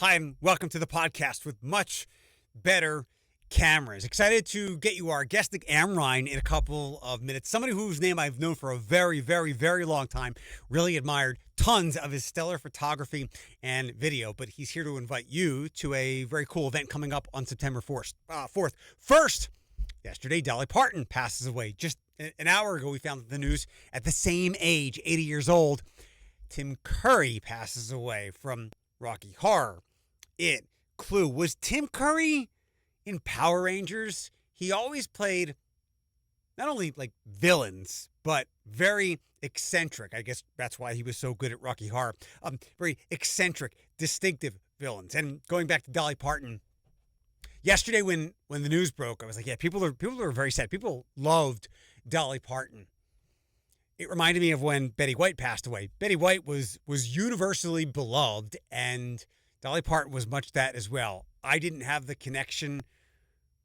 Hi, and welcome to the podcast with much better cameras. Excited to get you our guest, Amrhein, in a couple of minutes. Somebody whose name I've known for a very, very, very long time. Really admired tons of his stellar photography and video. But he's here to invite you to a very cool event coming up on September 4th. First, yesterday, Dolly Parton passes away. Just an hour ago, we found the news at the same age, 80 years old. Tim Curry passes away from Rocky Horror, It, Clue. Was Tim Curry in Power Rangers? He always played not only like villains, but very eccentric. I guess that's why he was so good at Rocky Horror. Very eccentric, distinctive villains. And going back to Dolly Parton, yesterday when the news broke, I was like, yeah, people are very sad. People loved Dolly Parton. It reminded me of when Betty White passed away. Betty White was universally beloved, and Dolly Parton was much that as well. I didn't have the connection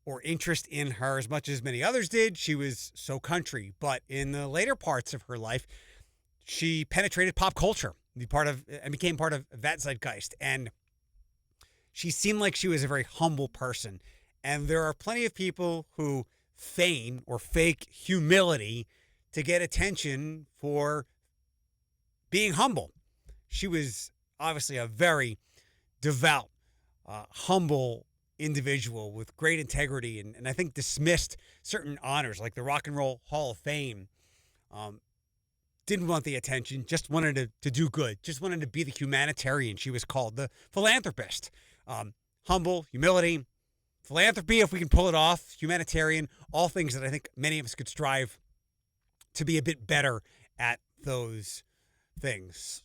or interest in her as much as many others did. She was so country, but in the later parts of her life, she penetrated pop culture, became part of that zeitgeist. And she seemed like she was a very humble person. And there are plenty of people who feign or fake humility to get attention for being humble. She was obviously a very devout, humble individual with great integrity and I think dismissed certain honors like the Rock and Roll Hall of Fame. Didn't want the attention, just wanted to do good, just wanted to be the humanitarian she was called, the philanthropist. Humble, humility, philanthropy, if we can pull it off, humanitarian, all things that I think many of us could strive to be a bit better at those things.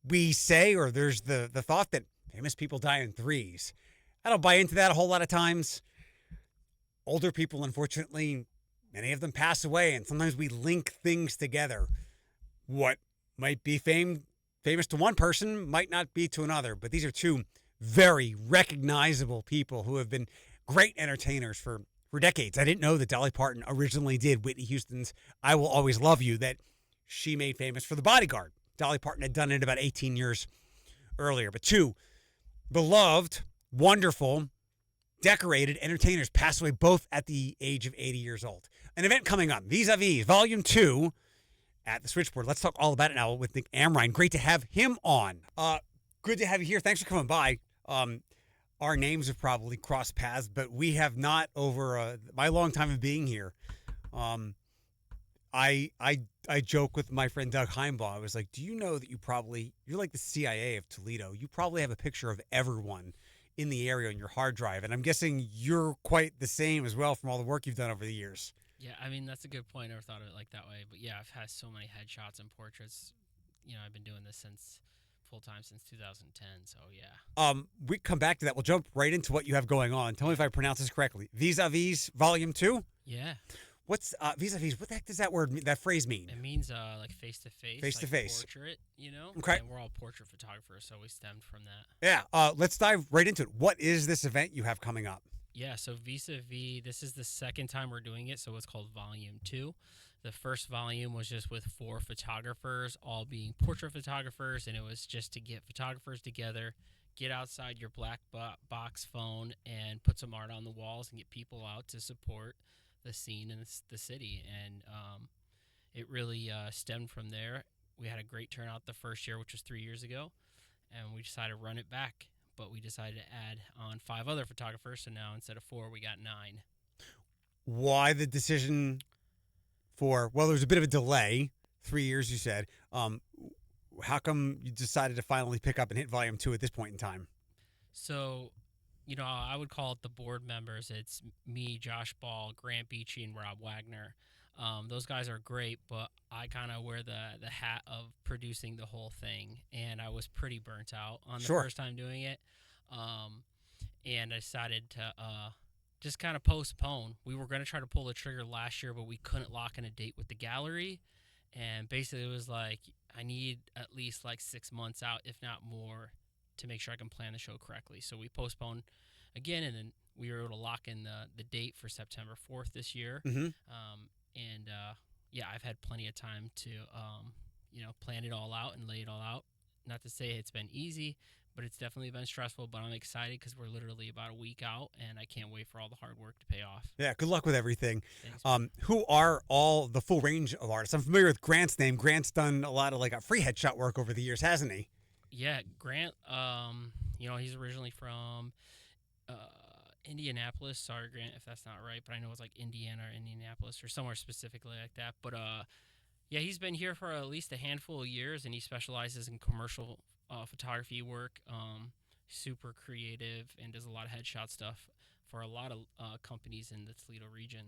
We say, or there's the thought that famous people die in threes. I don't buy into that a whole lot of times. Older people, unfortunately, many of them pass away, and sometimes we link things together. What might be famous to one person might not be to another, but these are two very recognizable people who have been great entertainers for decades. I didn't know that Dolly Parton originally did Whitney Houston's I Will Always Love You that she made famous for The Bodyguard. Dolly Parton had done it about 18 years earlier. But two beloved, wonderful, decorated entertainers passed away both at the age of 80 years old. An event coming up, Vis-a-Vis, Volume 2 at the Switchboard. Let's talk all about it now with Nick Amrhein. Great to have him on. Good to have you here. Thanks for coming by. Our names have probably crossed paths, but we have not over my long time of being here. I joke with my friend Doug Heimbaugh. I was like, do you know that you're like the CIA of Toledo. You probably have a picture of everyone in the area on your hard drive. And I'm guessing you're quite the same as well from all the work you've done over the years. Yeah, I mean, that's a good point. I never thought of it like that way. But yeah, I've had so many headshots and portraits. I've been doing this full-time since 2010, so yeah. We come back to that. We'll jump right into what you have going on. Tell me if I pronounce this correctly. Vis-a-Vis Volume 2? Yeah. What's vis-a-vis? What the heck does that phrase mean? It means like face-to-face. Face-to-face. Portrait, Okay. And we're all portrait photographers, so we stemmed from that. Yeah. Let's dive right into it. What is this event you have coming up? Yeah, so Vis-a-Vis, this is the second time we're doing it, so it's called Volume 2. The first volume was just with 4 photographers, all being portrait photographers, and it was just to get photographers together, get outside your black box phone, and put some art on the walls and get people out to support the scene in the city. And it really stemmed from there. We had a great turnout the first year, which was 3 years ago, and we decided to run it back. But we decided to add on 5 other photographers, so now instead of 4, we got 9. Why the decision there's a bit of a delay, 3 years you said. How come you decided to finally pick up and hit Volume 2 at this point in time? So, I would call it the board members. It's me, Josh Ball, Grant Beachy, and Rob Wagner. Those guys are great, but I kind of wear the hat of producing the whole thing, and I was pretty burnt out on the first time doing it. And I decided to just kind of postpone. We were going to try to pull the trigger last year, but we couldn't lock in a date with the gallery. And basically it was like, I need at least like 6 months out, if not more, to make sure I can plan the show correctly. So we postponed again, and then we were able to lock in the date for September 4th this year. Mm-hmm. I've had plenty of time to, plan it all out and lay it all out. Not to say it's been easy, but it's definitely been stressful. But I'm excited because we're literally about a week out, and I can't wait for all the hard work to pay off. Yeah, good luck with everything. Thanks, man. Who are all the full range of artists? I'm familiar with Grant's name. Grant's done a lot of like free headshot work over the years, hasn't he? Yeah, Grant. He's originally from uh, Indianapolis. Sorry, Grant, if that's not right, but I know it's like Indiana or Indianapolis or somewhere specifically like that. But yeah, he's been here for at least a handful of years, and he specializes in commercial photography work. Super creative and does a lot of headshot stuff for a lot of companies in the Toledo region.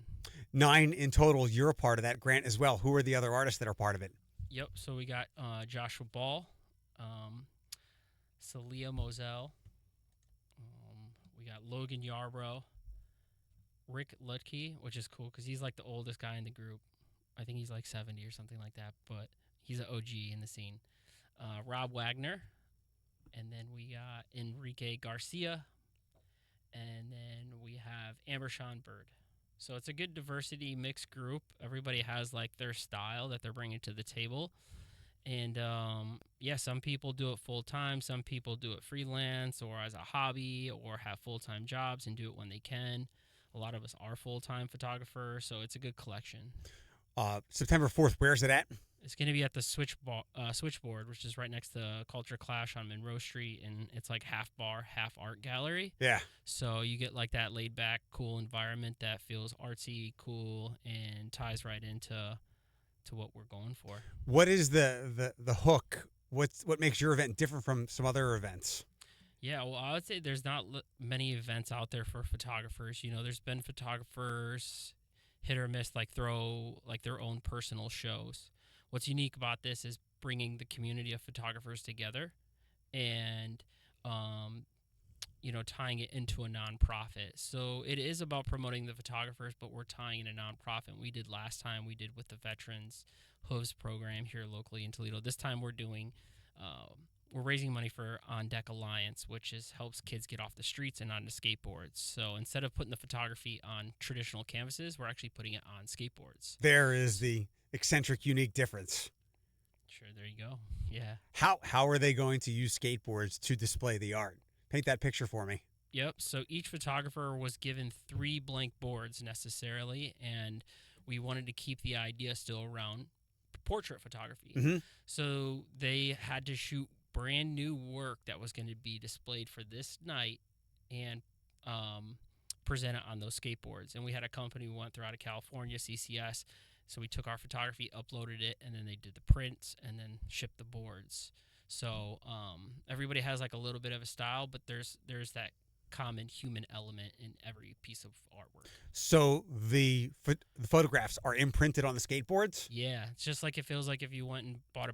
9 in total. You're a part of that, Grant, as well. Who are the other artists that are part of it? Yep. So we got Joshua Ball, Celia Moselle. We got Logan Yarbrough, Rick Lutke, which is cool because he's like the oldest guy in the group. I think he's like 70 or something like that, but he's an OG in the scene. Rob Wagner, and then we got Enrique Garcia, and then we have Amrhein Bird. So it's a good diversity mixed group. Everybody has like their style that they're bringing to the table. And yeah, some people do it full time. Some people do it freelance or as a hobby or have full time jobs and do it when they can. A lot of us are full time photographers, so it's a good collection. September 4th, where's it at? It's going to be at the Switchboard, which is right next to Culture Clash on Monroe Street, and it's like half bar, half art gallery. Yeah. So you get like that laid back, cool environment that feels artsy, cool, and ties right into what we're going for. What is the hook? What makes your event different from some other events? Yeah, well, I would say there's not many events out there for photographers. There's been photographers hit or miss, like throw like their own personal shows. What's unique about this is bringing the community of photographers together and, tying it into a nonprofit. So it is about promoting the photographers, but we're tying in a nonprofit. We did last time, we did with the Veterans Hooves program here locally in Toledo. This time we're doing, we're raising money for On Deck Alliance, which helps kids get off the streets and onto skateboards. So instead of putting the photography on traditional canvases, we're actually putting it on skateboards. There is the eccentric, unique difference. Sure, there you go. Yeah. How are they going to use skateboards to display the art? Paint that picture for me. Yep. So each photographer was given 3 blank boards necessarily, and we wanted to keep the idea still around portrait photography. Mm-hmm. So they had to shoot brand new work that was going to be displayed for this night and present it on those skateboards. And we had a company we went through out of California, CCS. So we took our photography, uploaded it, and then they did the prints and then shipped the boards. So everybody has like a little bit of a style, but there's that common human element in every piece of artwork. So the photographs are imprinted on the skateboards? Yeah, it's just like it feels like if you went and bought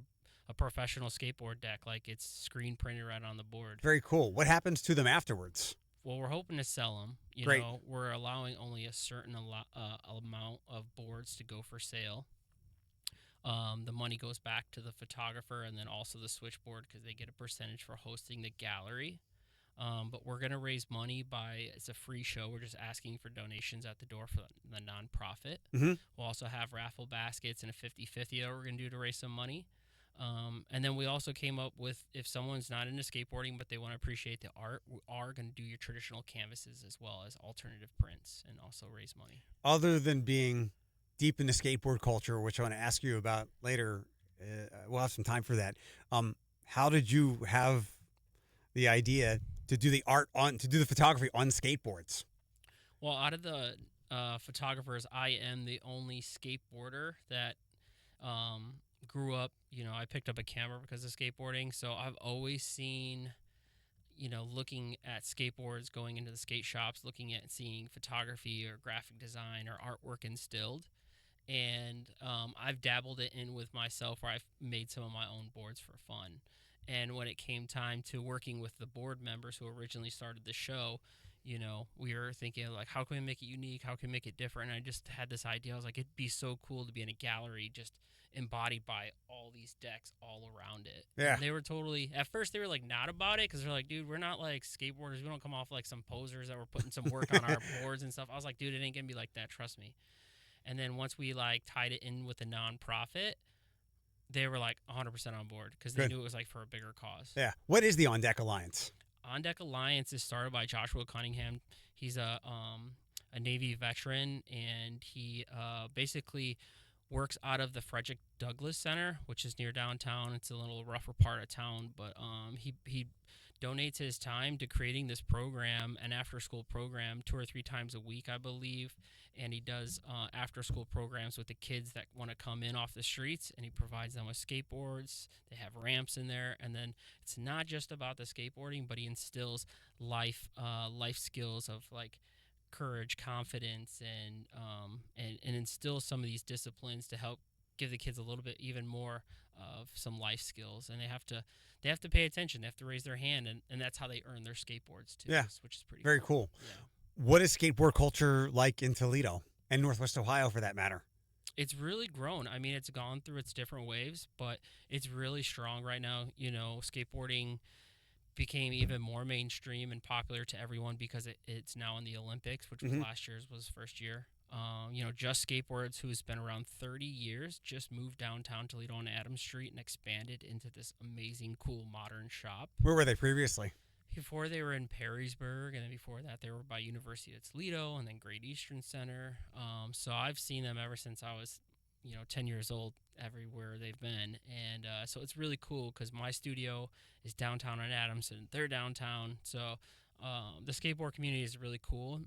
a professional skateboard deck, like it's screen printed right on the board. Very cool. What happens to them afterwards? Well, we're hoping to sell them. Great. We're allowing only a certain amount of boards to go for sale. The money goes back to the photographer and then also the switchboard because they get a percentage for hosting the gallery. But we're going to raise money it's a free show. We're just asking for donations at the door for the nonprofit. Mm-hmm. We'll also have raffle baskets and a 50-50 that we're going to do to raise some money. And then we also came up with, if someone's not into skateboarding but they want to appreciate the art, we are going to do your traditional canvases as well as alternative prints and also raise money. Other than being deep in the skateboard culture, which I want to ask you about later, we'll have some time for that. How did you have the idea to do the photography on skateboards? Well, out of the photographers, I am the only skateboarder that grew up. I picked up a camera because of skateboarding, so I've always seen, looking at skateboards, going into the skate shops, looking at seeing photography or graphic design or artwork instilled. And I've dabbled it in with myself where I've made some of my own boards for fun. And when it came time to working with the board members who originally started the show, we were thinking like, how can we make it unique? How can we make it different? And I just had this idea. I was like, it'd be so cool to be in a gallery just embodied by all these decks all around it. Yeah. And they were at first they were like not about it because they're like, dude, we're not like skateboarders. We don't come off like some posers that were putting some work on our boards and stuff. I was like, dude, it ain't going to be like that. Trust me. And then once we like tied it in with a nonprofit, they were like 100% on board because they Good. knew it was like for a bigger cause. Yeah. What is the On Deck Alliance? On Deck Alliance is started by Joshua Cunningham. He's a Navy veteran, and he basically works out of the Frederick Douglass Center, which is near downtown. It's a little rougher part of town, but he donates his time to creating this program, an after-school program, 2 or 3 times a week, I believe. And he does after-school programs with the kids that want to come in off the streets, and he provides them with skateboards. They have ramps in there, and then it's not just about the skateboarding, but he instills life skills of like courage, confidence, and instill some of these disciplines to help give the kids a little bit even more of some life skills. And they have to pay attention. They have to raise their hand, and that's how they earn their skateboards too. Yeah. Which is pretty Very cool. Yeah. What is skateboard culture like in Toledo and Northwest Ohio, for that matter? It's really grown. I mean, it's gone through its different waves, but it's really strong right now. Skateboarding became even more mainstream and popular to everyone because it's now in the Olympics, which was last year's was first year. Just Skateboards, who has been around 30 years, just moved downtown Toledo on Adams Street and expanded into this amazing, cool, modern shop. Where were they previously? Before they were in Perrysburg, and then before that they were by University of Toledo and then Great Eastern Center. So I've seen them ever since I was, 10 years old, everywhere they've been. And so it's really cool because my studio is downtown on Adams and they're downtown. So the skateboard community is really cool.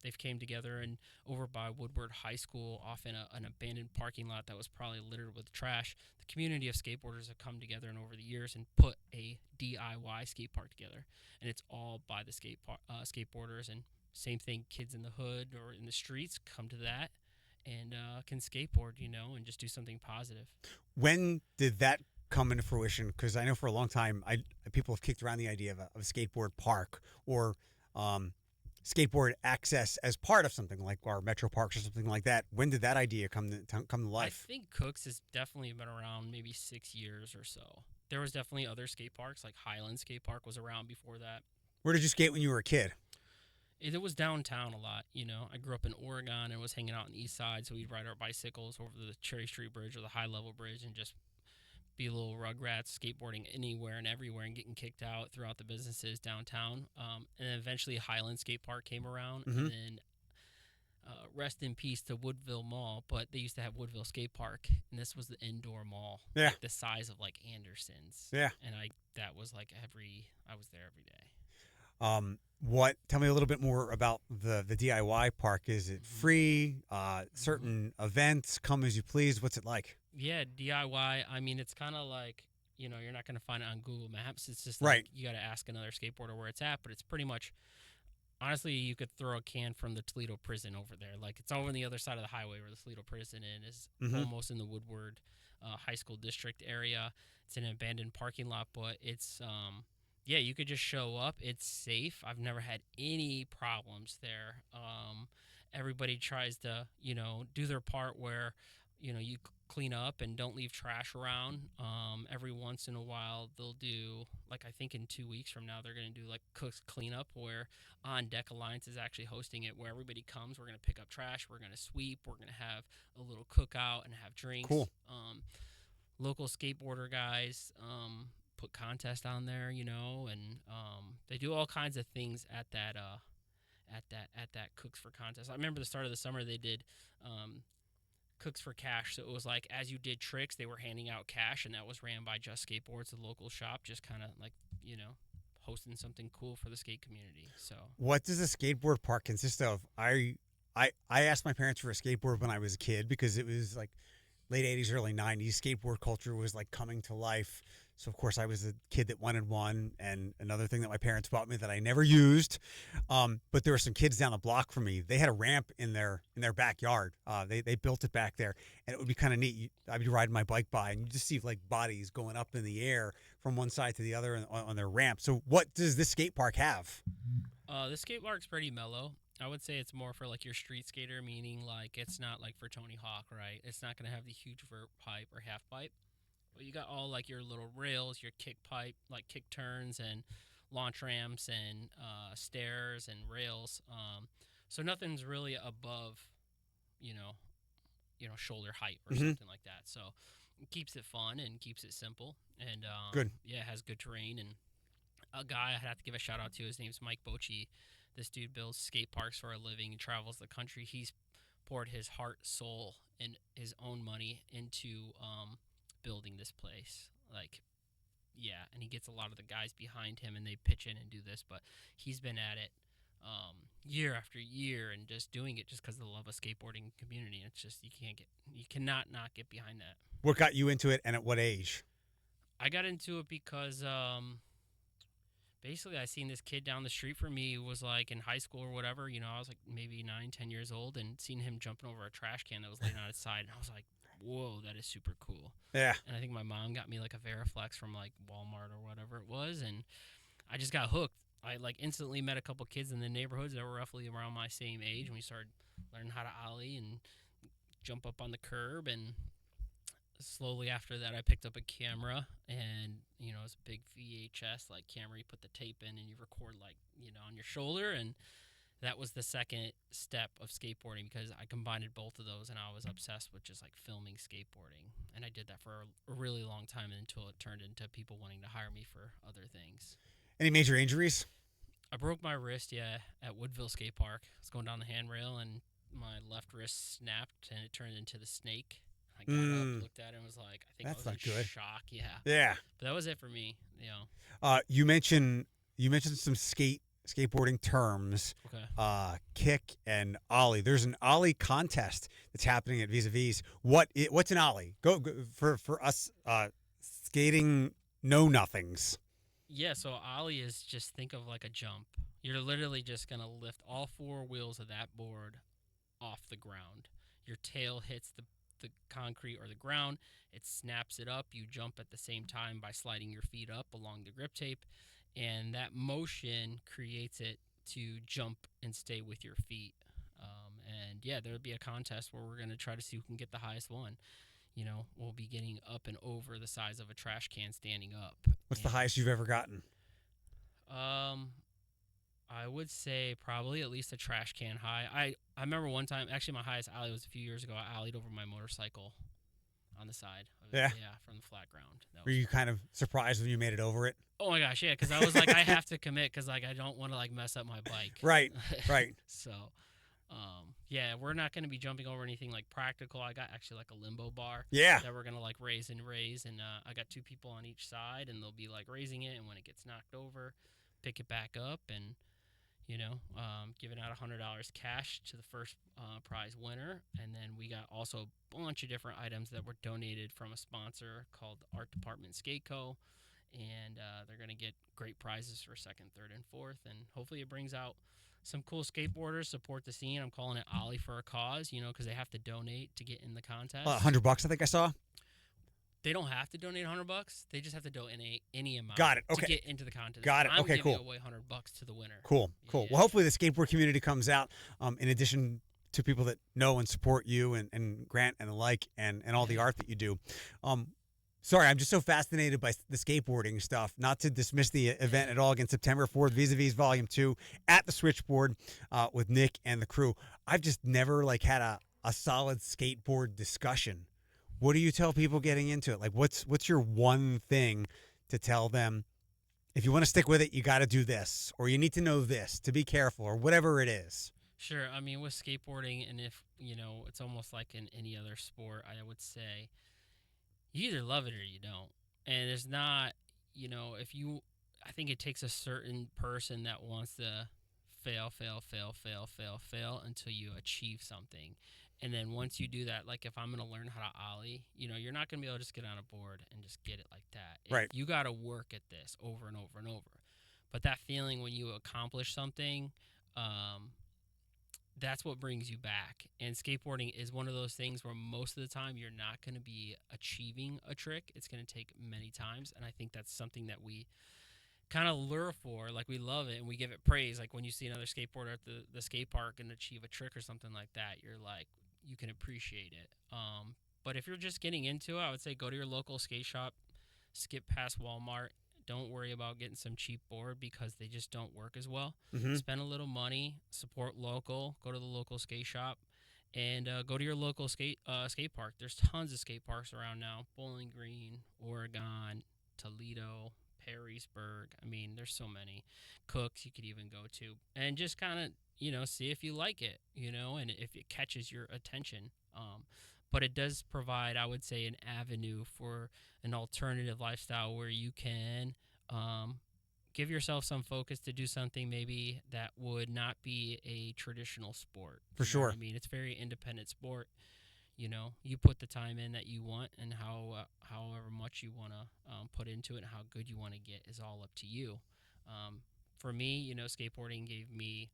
They've came together and over by Woodward High School off in an abandoned parking lot that was probably littered with trash. The community of skateboarders have come together and over the years and put a DIY skate park together. And it's all by the skateboarders. And same thing, kids in the hood or in the streets come to that and can skateboard, and just do something positive. When did that come into fruition? Because I know for a long time, people have kicked around the idea of a skateboard park or skateboard access as part of something like our metro parks or something like that. When did that idea come to life? I think Cooks has definitely been around maybe 6 years or so. There was definitely other skate parks, like Highland Skate Park was around before that. Where did you skate when you were a kid? It was downtown a lot, I grew up in Oregon and was hanging out on the east side, so we'd ride our bicycles over the Cherry Street Bridge or the High Level Bridge and just be little rugrats skateboarding anywhere and everywhere and getting kicked out throughout the businesses downtown. And then eventually Highland Skate Park came around, and then rest in peace to Woodville Mall, but they used to have Woodville Skate Park, and this was the indoor mall, like the size of like Anderson's. Yeah, and that was like I was there every day. Tell me a little bit more about the DIY park. Is it free? Certain events, come as you please. What's it like? Yeah, DIY. I mean, it's kind of like, you're not going to find it on Google Maps. It's just like you got to ask another skateboarder where it's at, but it's pretty much, honestly, you could throw a can from the Toledo prison over there. Like, it's over on the other side of the highway where the Toledo prison is, almost in the Woodward High School District area. It's an abandoned parking lot, but it's, you could just show up. It's safe. I've never had any problems there. Everybody tries to, do their part where, you clean up and don't leave trash around. Every once in a while, they'll do, like, I think in 2 weeks from now, they're going to do, like, Cooks Cleanup, where On Deck Alliance is actually hosting it, where everybody comes. We're going to pick up trash. We're going to sweep. We're going to have a little cookout and have drinks. Cool. Local skateboarder guys put contests on there, and they do all kinds of things at that Cooks for Contest. I remember the start of the summer they did Cooks for Cash. So it was like, as you did tricks, they were handing out cash, and that was ran by Just Skateboards, the local shop, just kind of like, hosting something cool for the skate community. So what does a skateboard park consist of? I asked my parents for a skateboard when I was a kid because it was like late 80s, early 90s. Skateboard culture was like coming to life. So, of course, I was a kid that wanted one. And another thing that my parents bought me that I never used. But there were some kids down the block from me. They had a ramp in their backyard. They built it back there. And it would be kind of neat. I'd be riding my bike by, and you just see, like, bodies going up in the air from one side to the other on their ramp. So what does this skate park have? The skate park's pretty mellow. I would say it's more for, like, your street skater, meaning, like, it's not like for Tony Hawk, right? It's not going to have the huge vert pipe or half pipe. But you got all, like, your little rails, your kick pipe, like kick turns and launch ramps and stairs and rails. So nothing's really above, shoulder height or something like that. So, keeps it fun and keeps it simple, and Good. yeah, it has good terrain. And a guy I have to give a shout out to, his name's Mike Bocci. This dude builds skate parks for a living and travels the country. He's poured his heart, soul, and his own money into building this place. Like, yeah, and he gets a lot of the guys behind him, and they pitch in and do this. But he's been at it year after year, and just doing it just because of the love of skateboarding community. It's just you cannot not get behind that. What got you into it, and at what age? I got into it because basically I seen this kid down the street from me who was like in high school or whatever. I was like maybe 9, 10 years old, and seen him jumping over a trash can that was laying on its side, and I was like, whoa, that is super cool. Yeah. And I think my mom got me like a Veriflex from like Walmart or whatever it was, and I just got hooked. I like instantly met a couple kids in the neighborhoods that were roughly around my same age, and we started learning how to ollie and jump up on the curb. And slowly after that, I picked up a camera, and it's a big VHS like camera. You put the tape in and you record like on your shoulder, and that was the second step of skateboarding, because I combined both of those, and I was obsessed with just like filming skateboarding. And I did that for a really long time until it turned into people wanting to hire me for other things. Any major injuries? I broke my wrist, yeah, at Woodville Skate Park. I was going down the handrail, and my left wrist snapped, and it turned into the snake. I got up, looked at it, and was like, I think That's I was not in good. shock. Yeah. Yeah. But that was it for me. You mentioned some skateboarding terms. Okay. Kick and ollie. There's an ollie contest that's happening at Vis-a-Vis. What's an ollie? Go for us skating know nothings. Yeah, so ollie is, just think of like a jump. You're literally just going to lift all four wheels of that board off the ground. Your tail hits the concrete or the ground. It snaps it up. You jump at the same time by sliding your feet up along the grip tape. And that motion creates it to jump and stay with your feet. And yeah, there'll be a contest where we're going to try to see who can get the highest one. We'll be getting up and over the size of a trash can standing up. What's the highest you've ever gotten? I would say probably at least a trash can high. I remember one time, actually my highest ollie was a few years ago. I ollied over my motorcycle on the side of it. Yeah? Yeah, from the flat ground. Were you kind of surprised when you made it over it? Oh my gosh, yeah, because I was like, I have to commit, because like I don't want to like mess up my bike. Right. So, yeah, we're not going to be jumping over anything like practical. I got actually like a limbo bar. Yeah. That we're going to like raise, and I got two people on each side, and they'll be like raising it, and when it gets knocked over, pick it back up, and giving out $100 cash to the first prize winner. And then we got also a bunch of different items that were donated from a sponsor called Art Department Skate Co. And they're going to get great prizes for second, third, and fourth. And hopefully it brings out some cool skateboarders, support the scene. I'm calling it Ollie for a cause, because they have to donate to get in the contest. $100, I think I saw. They don't have to donate $100. They just have to donate any amount. Got it. Okay. To get into the contest. Got it. I'm Okay, giving cool. away $100 to the winner. Cool. Yeah. Well, hopefully the skateboard community comes out, in addition to people that know and support you and Grant and the like, and all the art that you do. Sorry, I'm just so fascinated by the skateboarding stuff. Not to dismiss the event at all. Again, September 4th, Vis-a-Vis Volume 2 at the Switchboard with Nick and the crew. I've just never had a solid skateboard discussion. What do you tell people getting into it? Like, what's your one thing to tell them? If you want to stick with it, you got to do this, or you need to know this to be careful, or whatever it is. Sure. I mean, with skateboarding, and if, it's almost like in any other sport, I would say you either love it or you don't. And there's not, I think it takes a certain person that wants to fail until you achieve something. And then once you do that, like if I'm going to learn how to ollie, you're not going to be able to just get on a board and just get it like that. Right. You got to work at this over and over and over. But that feeling when you accomplish something, that's what brings you back. And skateboarding is one of those things where most of the time you're not going to be achieving a trick. It's going to take many times. And I think that's something that we kind of lure for. Like, we love it and we give it praise. Like when you see another skateboarder at the skate park and achieve a trick or something like that, you're like, you can appreciate it. But if you're just getting into it, I would say go to your local skate shop, skip past Walmart. Don't worry about getting some cheap board because they just don't work as well. Mm-hmm. Spend a little money, support local, go to the local skate shop, and go to your local skate park. There's tons of skate parks around now. Bowling Green, Oregon, Toledo, Perrysburg. I mean, there's so many. Cooks you could even go to, and just kind of see if you like it, and if it catches your attention. But it does provide, I would say, an avenue for an alternative lifestyle where you can give yourself some focus to do something maybe that would not be a traditional sport. For sure. I mean, it's very independent sport. You put the time in that you want, and however much you want to put into it, and how good you want to get is all up to you. For me, skateboarding gave me,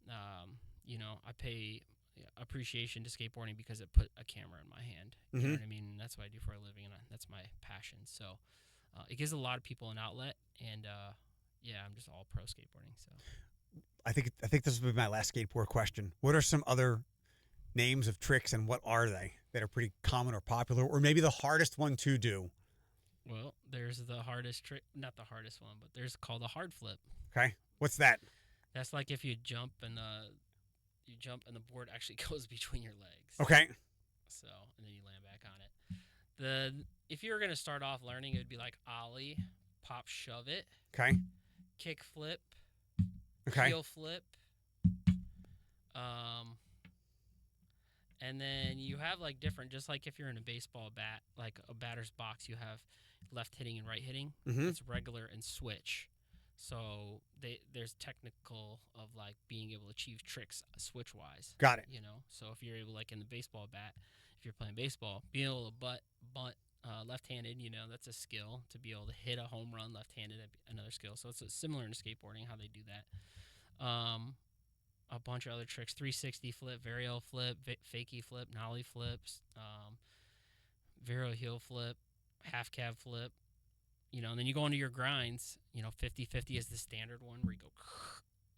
I pay appreciation to skateboarding because it put a camera in my hand. You know what I mean? And that's what I do for a living, and that's my passion. So it gives a lot of people an outlet, and I'm just all pro skateboarding. So I think this will be my last skateboard question. What are some other names of tricks, and what are they that are pretty common or popular, or maybe the hardest one to do? Well, there's the hardest trick, not the hardest one, but there's called a hard flip. Okay, what's that? That's like if you jump and the board actually goes between your legs. Okay. So, and then you land back on it. If you were gonna start off learning, it would be like ollie, pop, shove it. Okay. Kick flip. Okay. Heel flip. And then you have like different, just like if you're in a baseball bat, like a batter's box, you have left hitting and right hitting. It's regular and switch. So there's technical of like being able to achieve tricks switch wise. Got it. So if you're able, like in the baseball bat, if you're playing baseball, being able to bunt left-handed, that's a skill. To be able to hit a home run left-handed, another skill. So it's similar in skateboarding how they do that. A bunch of other tricks: 360 flip, varial flip, fakie flip, nollie flips, varial heel flip, half cab flip. And then you go into your grinds. 50-50 is the standard one where you go,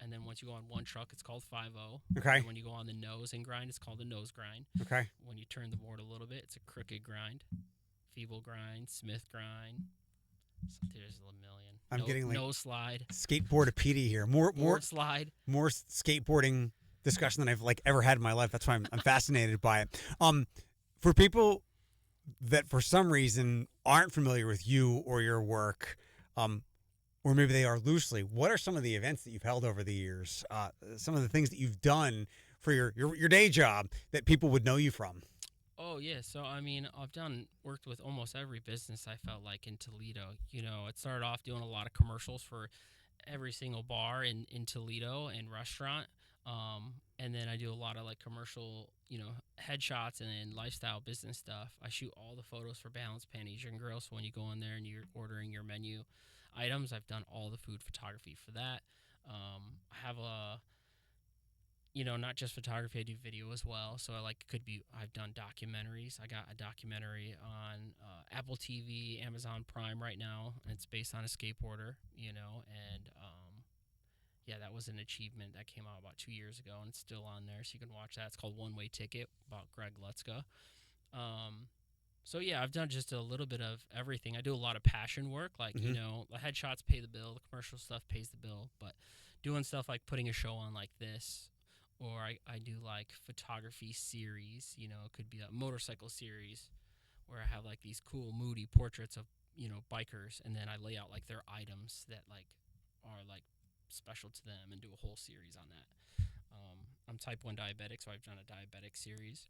and then once you go on one truck, it's called 5-0. Okay. And when you go on the nose and grind, it's called a nose grind. Okay. When you turn the board a little bit, it's a crooked grind, feeble grind, Smith grind. So there's a million. I'm getting like nose slide, skateboardopedia here. More slide, more skateboarding discussion than I've ever had in my life. That's why I'm fascinated by it. For people that for some reason aren't familiar with you or your work, or maybe they are loosely, what are some of the events that you've held over the years? Some of the things that you've done for your day job that people would know you from? Oh, yeah. So, I mean, I've worked with almost every business I felt like in Toledo. It started off doing a lot of commercials for every single bar in Toledo and restaurant. And then I do a lot of commercial, headshots and lifestyle business stuff. I shoot all the photos for Balance Panasian Grill. So when you go in there and you're ordering your menu items, I've done all the food photography for that. I have not just photography, I do video as well. So I've done documentaries. I got a documentary on Apple TV, Amazon Prime right now, and it's based on a skateboarder, and that was an achievement that came out about 2 years ago, and it's still on there, so you can watch that. It's called One Way Ticket, about Greg Lutzka. So I've done just a little bit of everything. I do a lot of passion work, the headshots pay the bill, the commercial stuff pays the bill, but doing stuff like putting a show on like this, or I do photography series, it could be a motorcycle series where I have these cool moody portraits of, bikers, and then I lay out their items that are special to them and do a whole series on that. I'm type 1 diabetic, so I've done a diabetic series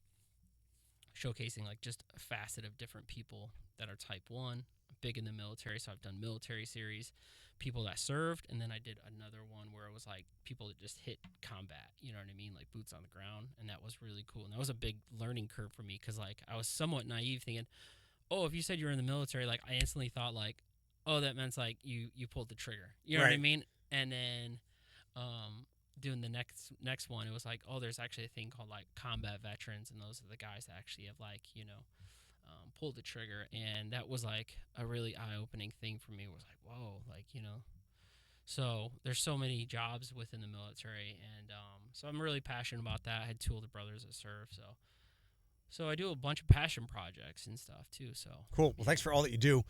showcasing just a facet of different people that are type 1. I'm big in the military, so I've done military series, people that served, and then I did another one where it was people that just hit combat, you know what I mean, boots on the ground, and that was really cool. And that was a big learning curve for me because I was somewhat naive thinking, oh, if you said you were in the military, I instantly thought oh, that meant you pulled the trigger, you know Right. what I mean? And then doing the next one, it was oh, there's actually a thing called combat veterans, and those are the guys that actually have pulled the trigger, and that was a really eye-opening thing for me. It was whoa, so there's so many jobs within the military, and so I'm really passionate about that. I had 2 older brothers that served, so I do a bunch of passion projects and stuff too. So cool. Well, thanks for all that you do.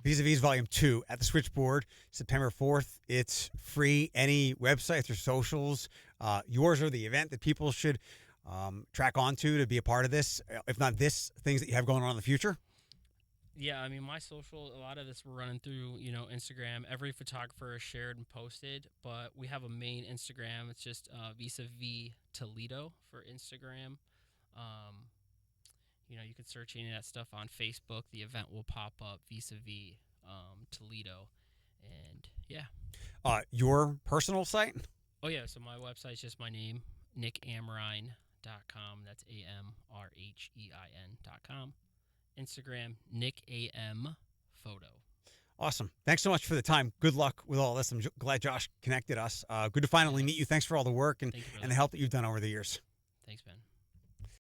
Vis-a-Vis Volume 2 at the Switchboard, September 4th. It's free. Any websites or socials, yours or the event that people should track onto to be a part of this? If not this, things that you have going on in the future? Yeah, I mean, my social, a lot of this we're running through, Instagram. Every photographer is shared and posted, but we have a main Instagram. It's just vis-a-vis Toledo for Instagram. Um, you can search any of that stuff on Facebook. The event will pop up vis-a-vis Toledo. And yeah. Your personal site? Oh, yeah. So my website's just my name, nickamrhein.com. That's AMRHEIN.com. Instagram, Nick AM Photo. Awesome. Thanks so much for the time. Good luck with all this. I'm glad Josh connected us. Good to finally meet you. Thanks for all the work and Thank you, the brother. help that you've done over the years.